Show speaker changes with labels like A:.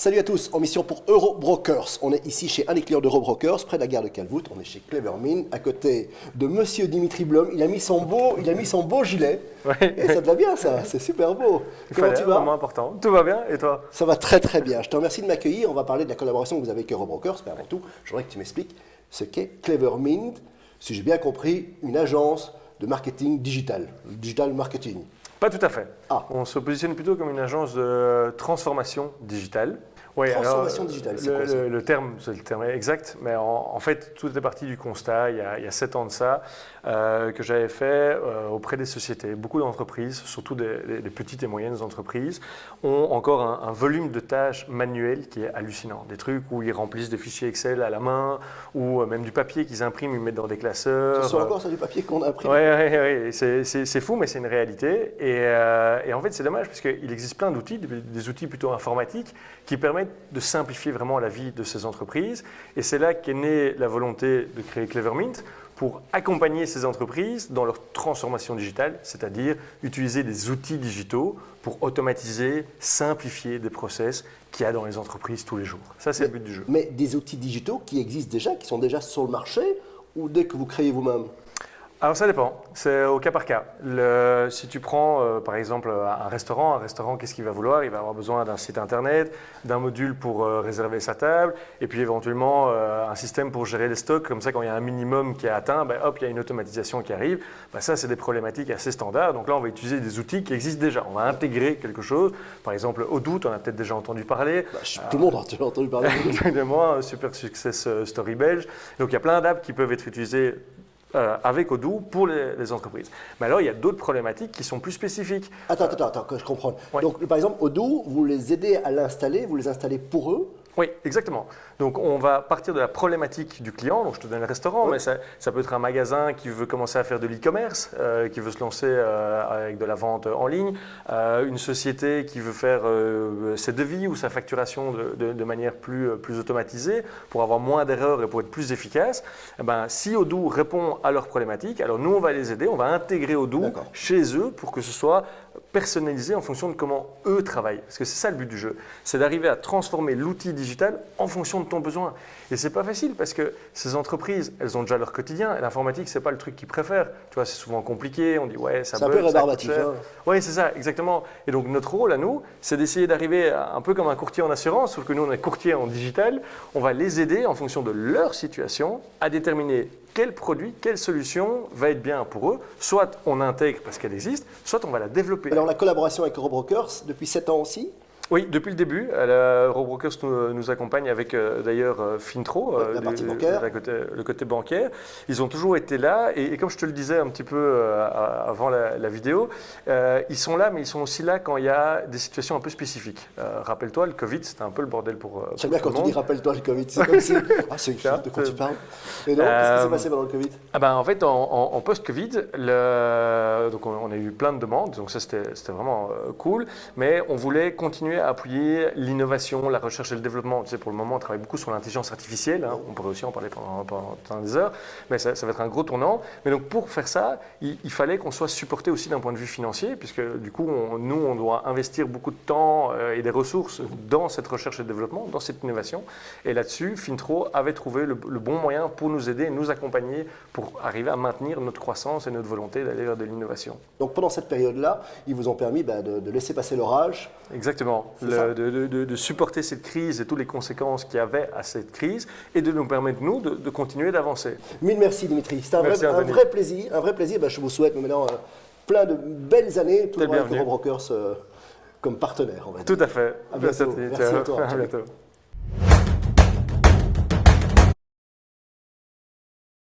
A: Salut à tous, en mission pour Eurobrokers. On est ici chez un des clients d'Eurobrokers, près de la gare de Calvoute. On est chez Clevermint, à côté de Monsieur Dimitri Blum. Il a mis son beau gilet.
B: Ouais.
A: Et ça te va bien, ça. C'est super beau. Comment tu
B: Un
A: vas?
B: moment important. Tout va bien, et toi?
A: Ça va très très bien. Je te remercie de m'accueillir. On va parler de la collaboration que vous avez avec Eurobrokers. Mais avant tout, je voudrais que tu m'expliques ce qu'est Clevermint. Si j'ai bien compris, une agence de marketing digital. Digital marketing.
B: Pas tout à fait.
A: Ah.
B: On se positionne plutôt comme une agence de transformation digitale. Oui,
A: Transformation digitale, c'est quoi ça?
B: Le terme, c'est le terme exact, mais en fait, tout est parti du constat, il y a 7 ans de ça, que j'avais fait auprès des sociétés. Beaucoup d'entreprises, surtout des petites et moyennes entreprises, ont encore un volume de tâches manuelles qui est hallucinant. Des trucs où ils remplissent des fichiers Excel à la main, ou même du papier qu'ils impriment, ils mettent dans des classeurs.
A: Ce sont encore sur du papier qu'on imprime.
B: Oui, c'est fou, mais c'est une réalité. Et en fait, c'est dommage, parce qu'il existe plein d'outils, des outils plutôt informatiques, qui permettent de simplifier vraiment la vie de ces entreprises. Et c'est là qu'est née la volonté de créer Clevermint pour accompagner ces entreprises dans leur transformation digitale, c'est-à-dire utiliser des outils digitaux pour automatiser, simplifier des process qu'il y a dans les entreprises tous les jours. Ça, c'est le but du jeu.
A: Mais des outils digitaux qui existent déjà, qui sont déjà sur le marché, ou dès que vous créez vous-même?
B: Alors ça dépend, c'est au cas par cas. Si tu prends par exemple un restaurant, qu'est-ce qu'il va vouloir? Il va avoir besoin d'un site internet, d'un module pour réserver sa table, et puis éventuellement un système pour gérer les stocks. Comme ça, quand il y a un minimum qui est atteint, ben, hop, il y a une automatisation qui arrive. Ben, ça, c'est des problématiques assez standards. Donc là, on va utiliser des outils qui existent déjà. On va intégrer quelque chose. Par exemple, Odoo, tu en as peut-être déjà entendu parler.
A: Tout le monde a déjà entendu parler.
B: Exactement, super success story belge. Donc il y a plein d'apps qui peuvent être utilisées avec Odoo pour les entreprises. Mais alors, il y a d'autres problématiques qui sont plus spécifiques.
A: Attends, que je comprenne.
B: Ouais.
A: Donc, par exemple, Odoo, vous les aidez à l'installer, vous les installez pour eux.
B: Oui, exactement. Donc, on va partir de la problématique du client. Donc, je te donne le restaurant,
A: Oui.
B: mais ça peut être un magasin qui veut commencer à faire de l'e-commerce, qui veut se lancer avec de la vente en ligne, une société qui veut faire ses devis ou sa facturation de manière plus automatisée pour avoir moins d'erreurs et pour être plus efficace. Eh ben, si Odoo répond à leurs problématiques, alors nous, on va les aider, on va intégrer Odoo chez eux pour que ce soit personnalisé en fonction de comment eux travaillent. Parce que c'est ça le but du jeu, c'est d'arriver à transformer l'outil digital en fonction de ton besoin. Et c'est pas facile parce que ces entreprises, elles ont déjà leur quotidien. Et l'informatique, c'est pas le truc qu'ils préfèrent. Tu vois, c'est souvent compliqué. On dit ouais, ça bug,
A: c'est un peu rébarbatif. Hein.
B: Oui, c'est ça, exactement. Et donc notre rôle à nous, c'est d'essayer d'arriver un peu comme un courtier en assurance, sauf que nous, on est courtier en digital. On va les aider en fonction de leur situation à déterminer quel produit, quelle solution va être bien pour eux. Soit on intègre parce qu'elle existe, soit on va la développer.
A: Alors la collaboration avec Eurobrokers, depuis 7 ans aussi?
B: Oui, depuis le début. Eurobrokers nous accompagne avec d'ailleurs Fintro,
A: la partie bancaire.
B: Le côté bancaire. Ils ont toujours été là et comme je te le disais un petit peu avant la vidéo, ils sont là, mais ils sont aussi là quand il y a des situations un peu spécifiques. Rappelle-toi, le Covid, c'était un peu le bordel pour
A: J'aime bien quand tu dis rappelle-toi le Covid. C'est comme si… Ah, c'est de quoi tu parles. Et donc, qu'est-ce qui s'est passé pendant le Covid?
B: En fait, en post-Covid, donc on a eu plein de demandes, donc ça c'était vraiment cool, mais on voulait continuer à appuyer l'innovation, la recherche et le développement. Tu sais, pour le moment, on travaille beaucoup sur l'intelligence artificielle. Hein. On pourrait aussi en parler pendant des heures, mais ça va être un gros tournant. Mais donc, pour faire ça, il fallait qu'on soit supporté aussi d'un point de vue financier, puisque du coup, nous, on doit investir beaucoup de temps et des ressources dans cette recherche et développement, dans cette innovation. Et là-dessus, Fintro avait trouvé le bon moyen pour nous aider, nous accompagner, pour arriver à maintenir notre croissance et notre volonté d'aller vers de l'innovation.
A: Donc, pendant cette période-là, ils vous ont permis de laisser passer l'orage.
B: Exactement. De supporter cette crise et toutes les conséquences qu'il y avait à cette crise et de nous permettre, nous, de continuer d'avancer.
A: Mille merci Dimitri, c'était un vrai plaisir. Je vous souhaite maintenant plein de belles années, toujours avec Eurobrokers comme partenaire.
B: Tout à fait.
A: À bientôt. Merci à toi.
B: À bientôt.